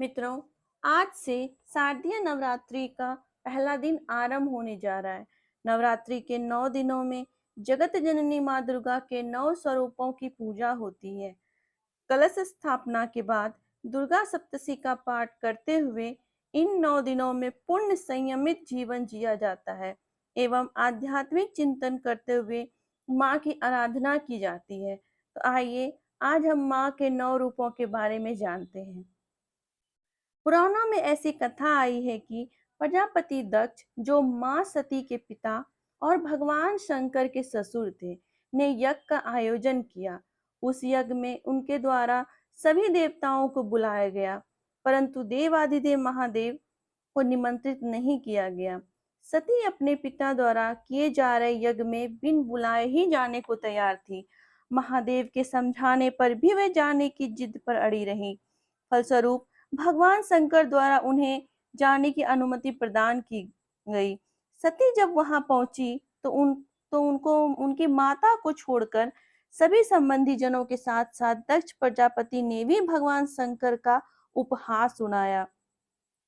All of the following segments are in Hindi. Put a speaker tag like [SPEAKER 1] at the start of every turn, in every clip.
[SPEAKER 1] मित्रों, आज से शारदीय नवरात्रि का पहला दिन आरंभ होने जा रहा है। नवरात्रि के 9 दिनों में जगत जननी माँ दुर्गा के 9 स्वरूपों की पूजा होती है। कलश स्थापना के बाद दुर्गा सप्तशती का पाठ करते हुए इन 9 दिनों में पूर्ण संयमित जीवन जिया जाता है एवं आध्यात्मिक चिंतन करते हुए माँ की आराधना की जाती है। तो आइए आज हम माँ के 9 रूपों के बारे में जानते हैं। पुराणों में ऐसी कथा आई है कि प्रजापति दक्ष, जो मां सती के पिता और भगवान शंकर के ससुर थे, ने यज्ञ का आयोजन किया। उस यज्ञ में उनके द्वारा सभी देवताओं को बुलाया गया, परंतु देवाधिदेव महादेव को निमंत्रित नहीं किया गया। सती अपने पिता द्वारा किए जा रहे यज्ञ में बिन बुलाए ही जाने को तैयार थी। महादेव के समझाने पर भी वे जाने की जिद पर अड़ी रही। फलस्वरूप भगवान शंकर द्वारा उन्हें जाने की अनुमति प्रदान की गई। सती जब वहां पहुंची तो उनको उनकी माता को छोड़कर सभी संबंधी जनों के साथ साथ दक्ष प्रजापति ने भी भगवान शंकर का उपहास सुनाया,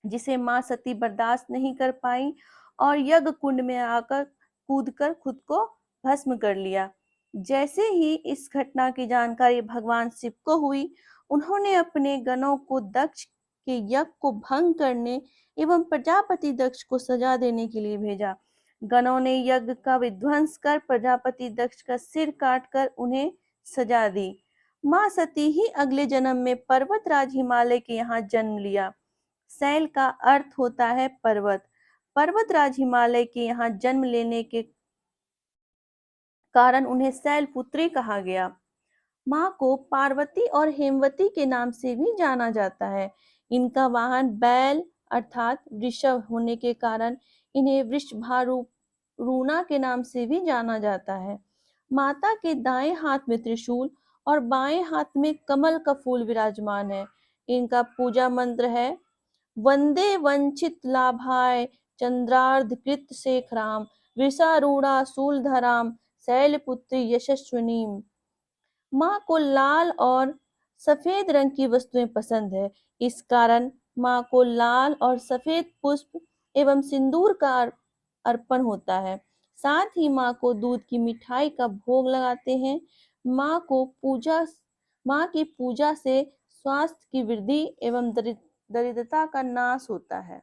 [SPEAKER 1] जिसे मां सती बर्दाश्त नहीं कर पाई और यज्ञ कुंड में आकर कूदकर खुद को भस्म कर लिया। जैसे ही इस घटना की जानकारी भगवान शिव को हुई, उन्होंने अपने गणों को दक्ष के यज्ञ को भंग करने एवं प्रजापति दक्ष को सजा देने के लिए भेजा। गणों ने यज्ञ का विध्वंस कर प्रजापति दक्ष का सिर काटकर उन्हें सजा दी। मां सती ही अगले जन्म में पर्वतराज हिमालय के यहाँ जन्म लिया। शैल का अर्थ होता है पर्वत। पर्वतराज हिमालय के यहाँ जन्म लेने के कारण उन्हें शैलपुत्री कहा गया। माँ को पार्वती और हेमवती के नाम से भी जाना जाता है। इनका वाहन बैल अर्थात वृषभ होने के कारण इन्हें वृषभारूणा के नाम से भी जाना जाता है। माता के दाएं हाथ में त्रिशूल और बाएं हाथ में कमल का फूल विराजमान है। इनका पूजा मंत्र है वंदे वंचित लाभाय चंद्रार्धकृत शेखराम वृषारूढ़ा शूलधराम शैलपुत्री यशस्विनीम। माँ को लाल और सफेद रंग की वस्तुएं पसंद है। इस कारण माँ को लाल और सफेद पुष्प एवं सिंदूर का अर्पण होता है। साथ ही माँ को दूध की मिठाई का भोग लगाते हैं। माँ की पूजा से स्वास्थ्य की वृद्धि एवं दरिद्रता का नाश होता है।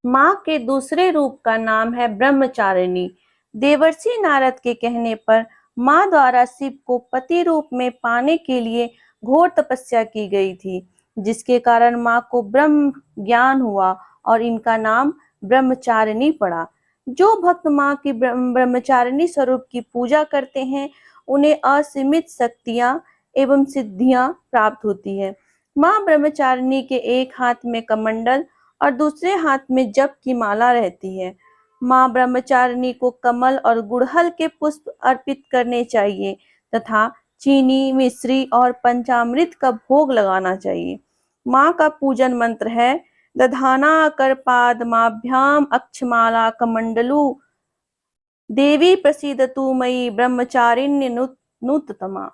[SPEAKER 1] माँ के दूसरे रूप का नाम है ब्रह्मचारिणी। देवर्षि नारद के कहने पर माँ द्वारा शिव को पति रूप में पाने के लिए घोर तपस्या की गई थी, जिसके कारण माँ को ब्रह्म ज्ञान हुआ और इनका नाम ब्रह्मचारिणी पड़ा। जो भक्त माँ की ब्रह्मचारिणी स्वरूप की पूजा करते हैं, उन्हें असीमित शक्तियां एवं सिद्धियां प्राप्त होती है। माँ ब्रह्मचारिणी के एक हाथ में कमंडल और दूसरे हाथ में जप की माला रहती है। माँ ब्रह्मचारिणी को कमल और गुड़हल के पुष्प अर्पित करने चाहिए तथा चीनी, मिश्री और पंचामृत का भोग लगाना चाहिए। माँ का पूजन मंत्र है दधाना करपादमाभ्याम अक्षमाला कमंडलू देवी प्रसीदतु मयि ब्रह्मचारिण्य नूततमा।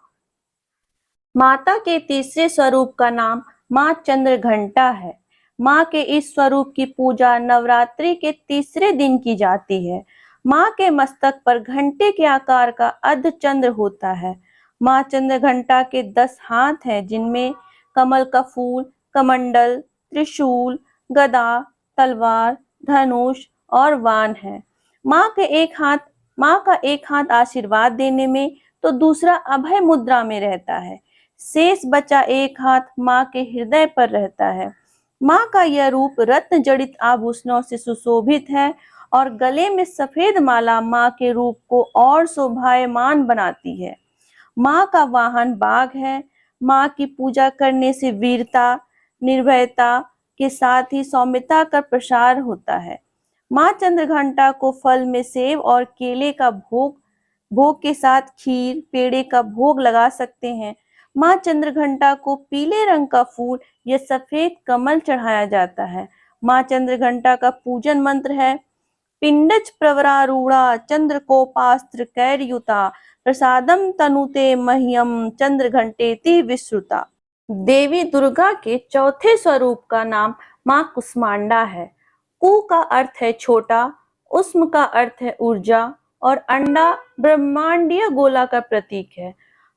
[SPEAKER 1] माता के तीसरे स्वरूप का नाम माँ चंद्रघंटा है। माँ के इस स्वरूप की पूजा नवरात्रि के तीसरे दिन की जाती है। माँ के मस्तक पर घंटे के आकार का अर्धचंद्र होता है। माँ चंद्रघंटा के 10 हाथ हैं, जिनमें कमल का फूल, कमंडल, त्रिशूल, गदा, तलवार, धनुष और वाण है। माँ का एक हाथ आशीर्वाद देने में तो दूसरा अभय मुद्रा में रहता है। शेष बचा एक हाथ माँ के हृदय पर रहता है। माँ का यह रूप रत्न जड़ित आभूषणों से सुशोभित है और गले में सफेद माला माँ के रूप को और शोभायमान बनाती है। माँ का वाहन बाघ है। माँ की पूजा करने से वीरता, निर्भयता के साथ ही सौम्यता का प्रसार होता है। माँ चंद्रघंटा को फल में सेब और केले का भोग के साथ खीर, पेड़े का भोग लगा सकते हैं। माँ चंद्रघंटा को पीले रंग का फूल या सफेद कमल चढ़ाया जाता है। माँ चंद्रघंटा का पूजन मंत्र है पिंडच प्रवरारूढ़ा चंद्रकोपास्त्र कैर्युता प्रसादम तनुते मह्यम चंद्रघंटेति विश्रुता। देवी दुर्गा के चौथे स्वरूप का नाम मां कुष्मांडा है। कु का अर्थ है छोटा, उष्म का अर्थ है ऊर्जा और अंडा ब्रह्मांडीय गोला का प्रतीक है।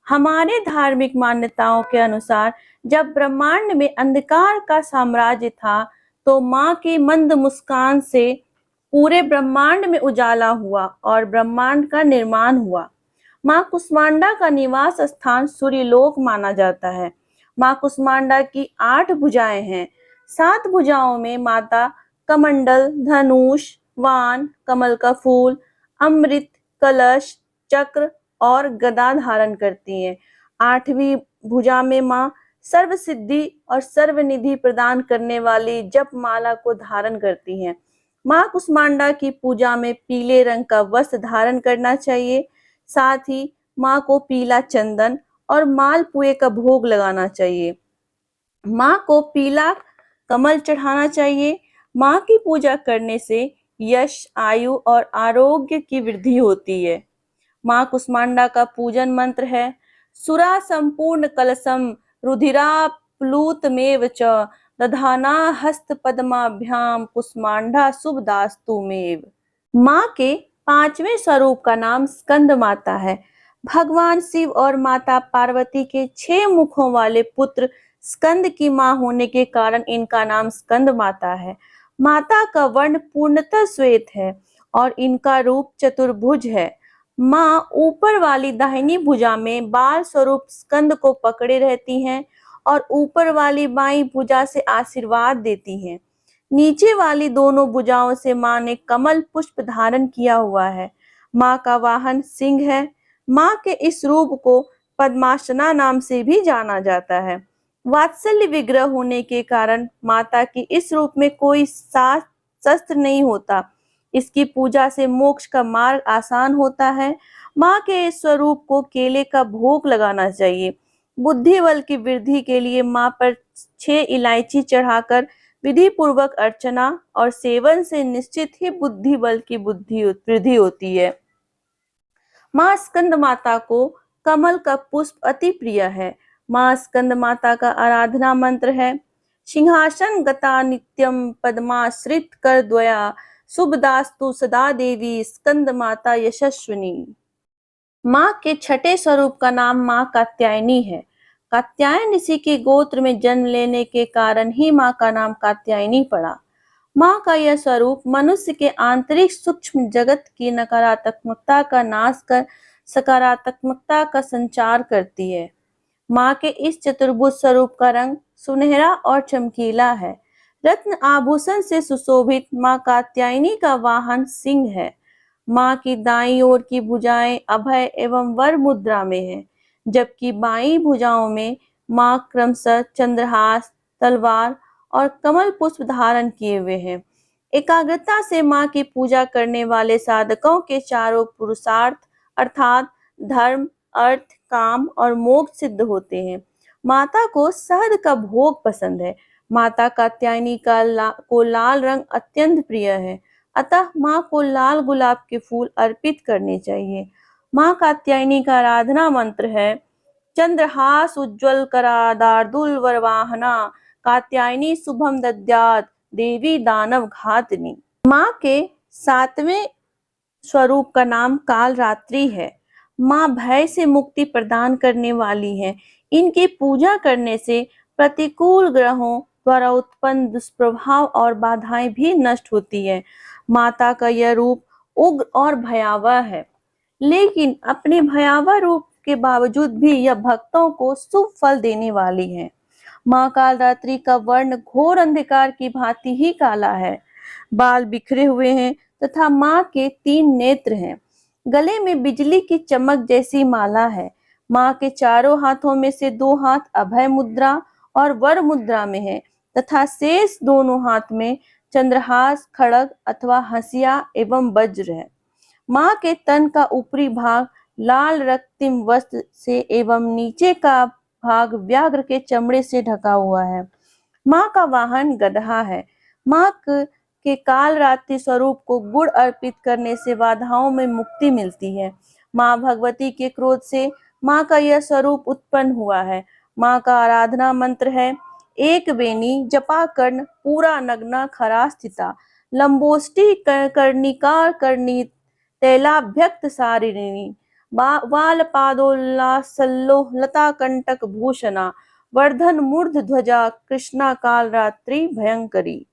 [SPEAKER 1] हमारे धार्मिक मान्यताओं के अनुसार जब ब्रह्मांड में अंधकार का साम्राज्य था, तो मां की मंद मुस्कान से पूरे ब्रह्मांड में उजाला हुआ और ब्रह्मांड का निर्माण हुआ। मां कुष्मांडा का निवास स्थान सूर्यलोक माना जाता है। मां कुष्मांडा की 8 भुजाएं हैं। 7 भुजाओं में माता कमंडल, धनुष, वान, कमल का फूल, अमृत, कलश, चक्र और गदा धारण करती हैं। 8वीं भुजा में मां सर्व सिद्धि और सर्वनिधि प्रदान करने वाली जप माला को धारण करती हैं। मां कुष्मांडा की पूजा में पीले रंग का वस्त्र धारण करना चाहिए। साथ ही मां को पीला चंदन और मालपुए का भोग लगाना चाहिए। मां को पीला कमल चढ़ाना चाहिए। मां की पूजा करने से यश, आयु और आरोग्य की वृद्धि होती है। मां कुष्मांडा का पूजन मंत्र है सुरा संपूर्ण कलशम रुधिराप्लुतमेव च दधाना हस्त पद्माभ्याम कुष्मांडा शुभदास्तुमेव। मां के 5वें स्वरूप का नाम स्कंद माता है। भगवान शिव और माता पार्वती के 6 मुखों वाले पुत्र स्कंद की मां होने के कारण इनका नाम स्कंद माता है। माता का वर्ण पूर्णतः श्वेत है और इनका रूप चतुर्भुज है। मां ऊपर वाली दाहिनी भुजा में बाल स्वरूप स्कंद को पकड़े रहती हैं और ऊपर वाली बाईं भुजा से आशीर्वाद देती हैं। नीचे वाली दोनों भुजाओं से मां ने कमल पुष्प धारण किया हुआ है। मां का वाहन सिंह है। मां के इस रूप को पद्मासना नाम से भी जाना जाता है। वात्सल्य विग्रह होने के कारण माता की इस रूप में कोई शस्त्र नहीं होता। इसकी पूजा से मोक्ष का मार्ग आसान होता है। मां के इस स्वरूप को केले का भोग लगाना चाहिए। बुद्धि बल की वृद्धि के लिए मां पर 6 इलायची चढ़ाकर विधि पूर्वक अर्चना और सेवन से निश्चित ही बुद्धि बल की वृद्धि होती है। मां स्कंद माता को कमल का पुष्प अति प्रिय है। मां स्कंद माता का आराधना मंत्र है सिंहासन गता नित्यम पद्माश्रित कर द्वया शुभदास्तु सदा देवी स्कंद माता यशस्विनी। मां के 6ठे स्वरूप का नाम मां कात्यायनी है। कात्यायन ऋषि के गोत्र में जन्म लेने के कारण ही मां का नाम कात्यायनी पड़ा। मां का यह स्वरूप मनुष्य के आंतरिक सूक्ष्म जगत की नकारात्मकता का नाश कर सकारात्मकता का संचार करती है। मां के इस चतुर्भुज स्वरूप का रंग सुनहरा और चमकीला है। रत्न आभूषण से सुशोभित मां कात्यायनी का वाहन सिंह है। मां की दाईं ओर की भुजाएं अभय एवं वर मुद्रा में है, जबकि बाईं भुजाओं में मां क्रमशः चंद्रहास, तलवार और कमल पुष्प धारण किए हुए हैं। एकाग्रता से मां की पूजा करने वाले साधकों के चारों पुरुषार्थ अर्थात धर्म, अर्थ, काम और मोक्ष सिद्ध होते हैं। माता को शहद का भोग पसंद है। माता कात्यायनी को लाल रंग अत्यंत प्रिय है, अतः मां को लाल गुलाब के फूल अर्पित करने चाहिए। मां कात्यायनी का आराधना मंत्र है चंद्रहास उज्ज्वल करा दार्दुल वरवाहना कात्यायनी शुभम दद्यात देवी दानव घातनी। मां के 7वें स्वरूप का नाम कालरात्रि है। मां भय से मुक्ति प्रदान करने वाली है। इनकी पूजा करने से प्रतिकूल ग्रहों द्वारा उत्पन्न दुष्प्रभाव और बाधाएं भी नष्ट होती है। माता का यह रूप उग्र और भयावह है, लेकिन अपने भयावह रूप के बावजूद भी यह भक्तों को शुभ फल देने वाली है। मां कालरात्रि का वर्ण घोर अंधकार की भांति ही काला है। बाल बिखरे हुए हैं तथा मां के 3 नेत्र हैं। गले में बिजली की चमक जैसी माला है। मां के चारों हाथों में से 2 हाथ अभय मुद्रा और वर मुद्रा में है तथा शेष दोनों हाथ में चंद्रहास, खड़ग अथवा हंसिया एवं वज्र है। मां के तन का ऊपरी भाग लाल रक्तिम वस्त्र से एवं नीचे का भाग व्याघ्र के चमड़े से ढका हुआ है। मां का वाहन गदहा है। मां के कालरात्रि स्वरूप को गुड़ अर्पित करने से बाधाओं में मुक्ति मिलती है। मां भगवती के क्रोध से मां का यह स्वरूप उत्पन्न हुआ है। माँ का आराधना मंत्र है एक बेनी जपा कर्ण पूरा नग्ना खरा स्थिता लंबोष्टि कर्णिका कर्णी तैलाभ्यक्त सारिणी वाल पादोल्लासल्लो लता कंटक भूषणा वर्धन मूर्ध ध्वजा कृष्णा काल रात्रि भयंकरी।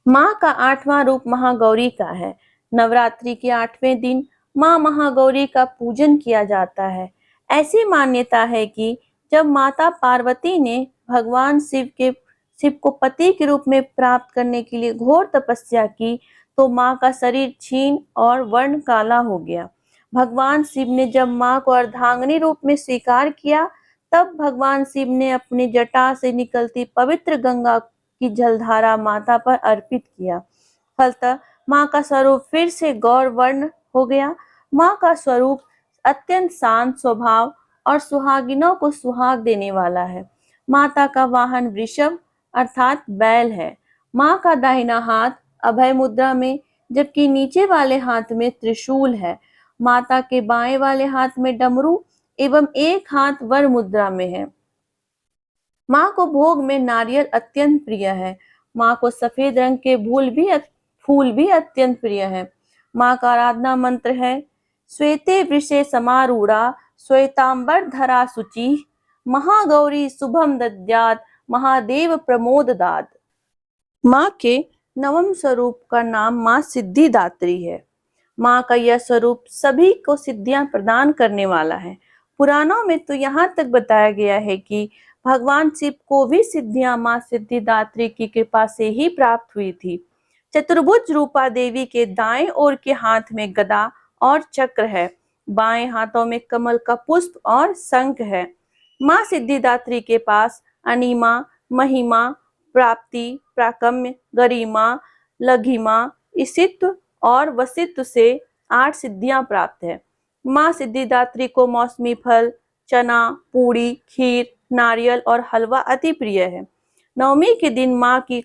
[SPEAKER 1] माँ का 8वां रूप महागौरी का है। नवरात्रि के 8वें दिन माँ महागौरी का पूजन किया जाता है। ऐसी मान्यता है कि जब माता पार्वती ने भगवान शिव को पति के रूप में प्राप्त करने के लिए घोर तपस्या की तो माँ का शरीर क्षीण और वर्ण काला हो गया। भगवान शिव ने जब माँ को अर्धांगिनी रूप में स्वीकार किया तब भगवान शिव ने अपनी जटा से निकलती पवित्र गंगा की जलधारा माता पर अर्पित किया। फलतः माँ का स्वरूप फिर से गौर वर्ण हो गया। माँ का स्वरूप अत्यंत शांत स्वभाव और सुहागिनों को सुहाग देने वाला है। माता का वाहन वृषभ अर्थात बैल है। माँ का दाहिना हाथ अभय मुद्रा में जबकि नीचे वाले हाथ में त्रिशूल है। माता के बाएं वाले हाथ में डमरू एवं एक हाथ वर मुद्रा में है। माँ को भोग में नारियल अत्यंत प्रिय है। माँ को सफेद रंग के फूल भी अत्यंत प्रिय है। माँ का आराधना मंत्र है श्वेते वृषे समारूढ़ा श्वेतांबर धरा शुचि महागौरी शुभम दद्यात् महादेव प्रमोददात। माँ के 9वें स्वरूप का नाम माँ सिद्धिदात्री है। माँ का यह स्वरूप सभी को सिद्धियां प्रदान करने वाला है। पुराणों में तो यहाँ तक बताया गया है कि भगवान शिव को भी सिद्धियां माँ सिद्धिदात्री की कृपा से ही प्राप्त हुई थी। चतुर्भुज रूपा देवी के दाएं ओर के हाथ में गदा और चक्र है। बाएं हाथों में कमल का पुष्प और शंख है। माँ सिद्धिदात्री के पास अनिमा, महिमा, प्राप्ति, प्राकम्य, गरिमा, लघिमा, ईशित्व और वसित्व से 8 सिद्धियां प्राप्त है। माँ सिद्धिदात्री को मौसमी फल, चना, पूड़ी, खीर, नारियल और हलवा अति प्रिय है। नवमी के दिन माँ की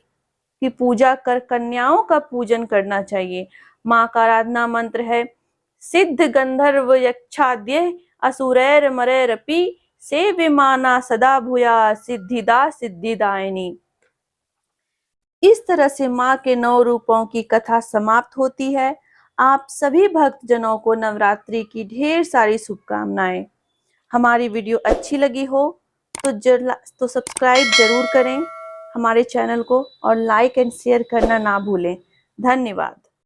[SPEAKER 1] पूजा कर कन्याओं का पूजन करना चाहिए। माँ का आराधना मंत्र है सिद्ध गंधर्व यक्षाद्य असुरैर मरैरपि सेव्यमाना सदा भूया सिद्धिदा सिद्धिदायिनी। इस तरह से माँ के 9 रूपों की कथा समाप्त होती है। आप सभी भक्तजनों को नवरात्रि की ढेर सारी शुभकामनाएं। हमारी वीडियो अच्छी लगी हो तो सब्सक्राइब जरूर करें हमारे चैनल को और लाइक एंड शेयर करना ना भूलें। धन्यवाद।